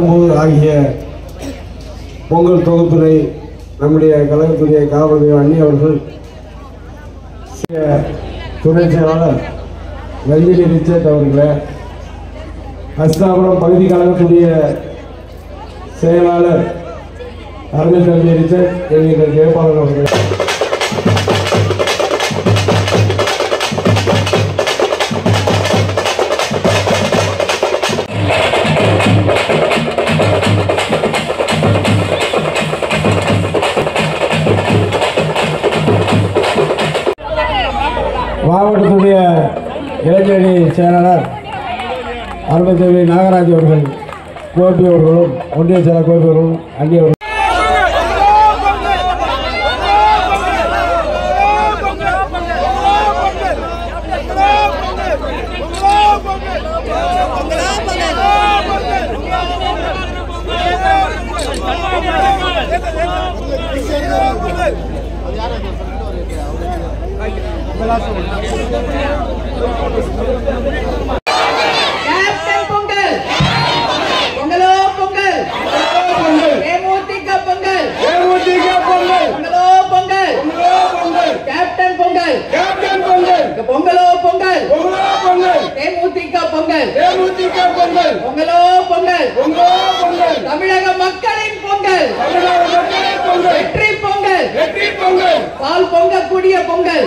கடம்பூர் ஆகிய பொங்கல் தொகுப்பினை நம்முடைய கழகத்துடைய காவல் அண்ணி அவர்கள் துணை செயலாளர் ரஞ்சினி ரிச்சர்ட் அவர்களை, அஸ்தாபுரம் பகுதி கழகத்துடைய செயலாளர் அருமை தம்பி ரிச்சர்ட் என்கின்ற ஜெயபாலன் அவர்கள், மாவட்டத்துடைய இளைஞரணி செயலாளர் அருமை தம்பி நாகராஜ் அவர்கள், கோபி அவர்களும், ஒன்றிய செயலர் கோபி அவர்களும், அண்ணி அவர்கள், கேப்டன் பொங்கல், பொங்கலோ பொங்கல், தேமுதிக பொங்கல், பொங்கலோ பொங்கல், கேப்டன் பொங்கல், பொங்கலோ பொங்கல், தேமுதிக பொங்கல், பொங்கலோ பொங்கல், தமிழக மக்களின் பொங்கல், வெற்றி பொங்கல், பால் பொங்கக்கூடிய பொங்கல்.